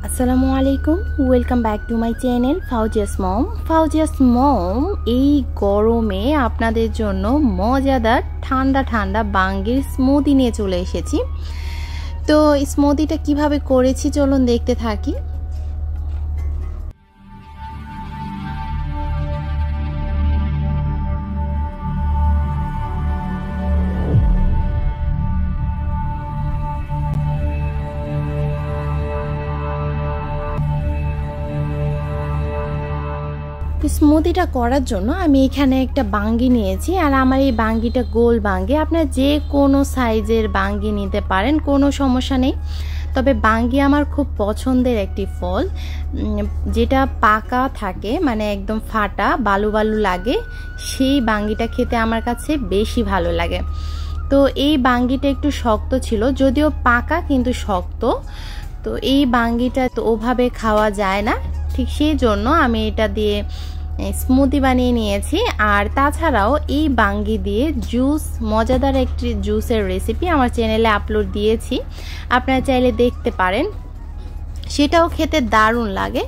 আসসালামু আলাইকুম, welcome back to my channel Fauzia's mom. এই গরমে আপনাদের জন্য মজাদার ঠান্ডা ঠান্ডা বাঙ্গির স্মুদি নিয়ে চলে এসেছি। তো স্মুদিটা কিভাবে করেছি চলুন দেখতে থাকি। স্মুদিটা করার জন্য আমি এখানে একটা বাঙ্গি নিয়েছি, আর আমার এই বাঙ্গিটা গোল বাঙ্গি। আপনারা যে কোনো সাইজের বাঙ্গি নিতে পারেন, কোনো সমস্যা নেই। তবে বাঙ্গি আমার খুব পছন্দের একটি ফল, যেটা পাকা থাকে, মানে একদম ফাটা বালু বালু লাগে, সেই বাঙ্গিটা খেতে আমার কাছে বেশি ভালো লাগে। তো এই বাঙ্গিটা একটু শক্ত ছিল, যদিও পাকা কিন্তু শক্ত। তো এই বাঙ্গিটা তো ওভাবে খাওয়া যায় না, ঠিক সেই জন্য আমি এটা দিয়ে স্মুদি বানিয়ে নিয়েছি। আর তাছাড়াও এই বাঙ্গি দিয়ে জুস, মজাদার একটি জুসের রেসিপি আমার চ্যানেলে আপলোড দিয়েছি, আপনারা চাইলে দেখতে পারেন, সেটাও খেতে দারুণ লাগে।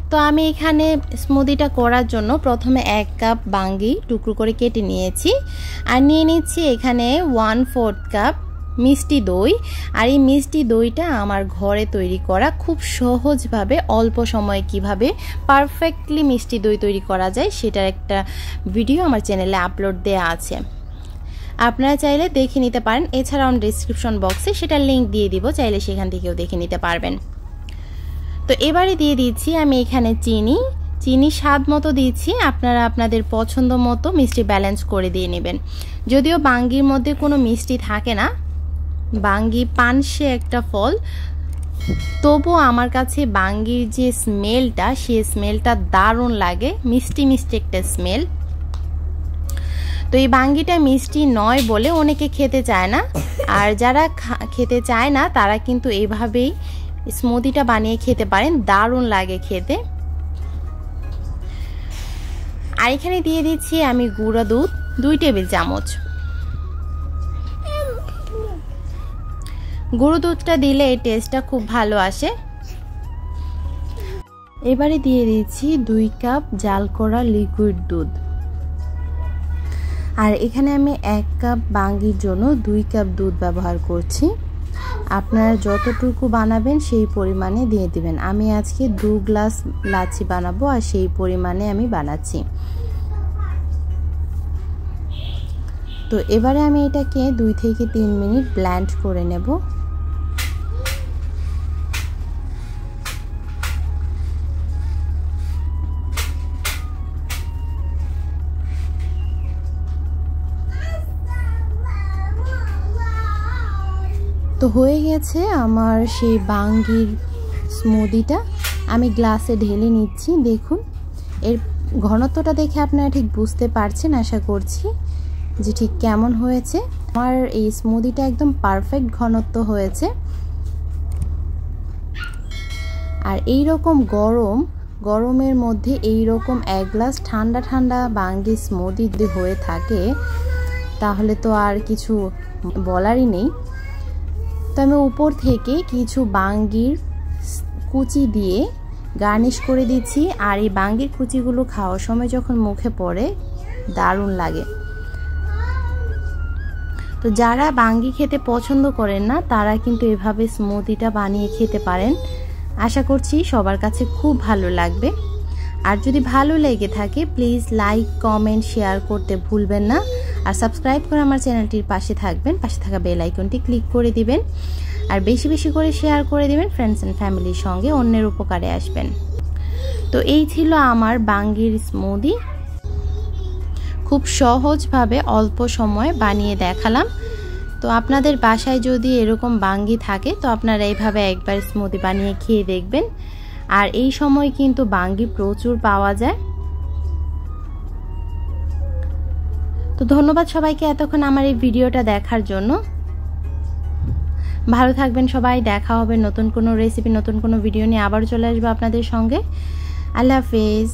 তো আমি এখানে স্মুদিটা করার জন্য প্রথমে 1 কাপ বাঙ্গি টুকরো করে কেটে নিয়েছি, আর নিয়ে নিচ্ছি এখানে 1/4 কাপ মিষ্টি দই। আর এই মিষ্টি দইটা আমার ঘরে তৈরি করা, খুব সহজভাবে অল্প সময়ে কিভাবে পারফেক্টলি মিষ্টি দই তৈরি করা যায় সেটার একটা ভিডিও আমার চ্যানেলে আপলোড দেওয়া আছে, আপনারা চাইলে দেখে নিতে পারেন। এছাড়াও আমি ডেসক্রিপশন বক্সে সেটার লিঙ্ক দিয়ে দিব, চাইলে সেখান থেকেও দেখে নিতে পারবেন। তো এবারে দিয়ে দিচ্ছি আমি এখানে চিনি স্বাদ মতো দিচ্ছি, আপনারা আপনাদের পছন্দ মতো মিষ্টি ব্যালেন্স করে দিয়ে নেবেন। যদিও বাঙ্গির মধ্যে কোনো মিষ্টি থাকে না, বাঙ্গি পানসে একটা ফল, তবুও আমার কাছে বাঙ্গির যে স্মেলটা, সেই স্মেলটা দারুণ লাগে, মিষ্টি মিষ্টি একটা স্মেল। তো এই বাঙ্গিটা মিষ্টি নয় বলে অনেকে খেতে চায় না, আর যারা খেতে চায় না তারা কিন্তু এইভাবেই স্মুদিটা বানিয়ে খেতে পারেন, দারুণ লাগে খেতে। আর এখানে দিয়ে দিচ্ছি আমি গুঁড়া দুধ 2 টেবিল চামচ। গুঁড়ো দুধটা দিলে এই টেস্টটা খুব ভালো আসে। এবারে দিয়ে দিচ্ছি 2 কাপ জাল করা লিকুইড দুধ। আর এখানে আমি 1 কাপ বাঙ্গির জন্য 2 কাপ দুধ ব্যবহার করছি, আপনারা যতটুকু বানাবেন সেই পরিমাণে দিয়ে দিবেন। আমি আজকে 2 গ্লাস লাচ্ছি বানাবো, আর সেই পরিমাণে আমি বানাচ্ছি। তো এবারে আমি এটাকে 2 থেকে 3 মিনিট ব্লেন্ড করে নেব। তো হয়ে গেছে আমার সেই বাঙ্গির স্মুদিটা, আমি গ্লাসে ঢেলে নিচ্ছি। দেখুন এর ঘনত্বটা দেখে আপনারা ঠিক বুঝতে পারছেন, আশা করছি যে ঠিক কেমন হয়েছে। আমার এই স্মুদিটা একদম পারফেক্ট ঘনত্ব হয়েছে। আর এই রকম গরমের মধ্যে এই রকম 1 গ্লাস ঠান্ডা ঠান্ডা বাঙ্গি স্মুদি যদি হয়ে থাকে তাহলে তো আর কিছু বলারই নেই। তো আমি উপর থেকে কিছু বাঙ্গির কুচি দিয়ে গার্নিশ করে দিচ্ছি, আর এই বাঙ্গির কুচিগুলো খাওয়ার সময় যখন মুখে পড়ে দারুণ লাগে। তো যারা বাঙ্গি খেতে পছন্দ করেন না তারা কিন্তু এভাবে স্মুদিটা বানিয়ে খেতে পারেন, আশা করছি সবার কাছে খুব ভালো লাগবে। আর যদি ভালো লেগে থাকে প্লিজ লাইক, কমেন্ট, শেয়ার করতে ভুলবেন না। আর সাবস্ক্রাইব করে আমার চ্যানেলটির পাশে থাকবেন, পাশে থাকা বেল আইকনটি ক্লিক করে দিবেন, আর বেশি বেশি করে শেয়ার করে দিবেন ফ্রেন্ডস অ্যান্ড ফ্যামিলির সঙ্গে, অন্যের উপকারে আসবেন। তো এই ছিল আমার বাঙ্গির স্মুদি, খুব সহজভাবে অল্প সময় বানিয়ে দেখালাম। তো আপনাদের বাসায় যদি এরকম বাঙ্গি থাকে তো আপনারা এইভাবে একবার স্মুদি বানিয়ে খেয়ে দেখবেন। আর এই সময় কিন্তু বাঙ্গি প্রচুর পাওয়া যায়। তো ধন্যবাদ সবাইকে এতক্ষণ আমার এই ভিডিওটা দেখার জন্য। ভালো থাকবেন সবাই, দেখা হবে নতুন কোনো রেসিপি, নতুন কোনো ভিডিও নিয়ে আবার চলে আসবো আপনাদের সঙ্গে। আল্লাহ হাফেজ।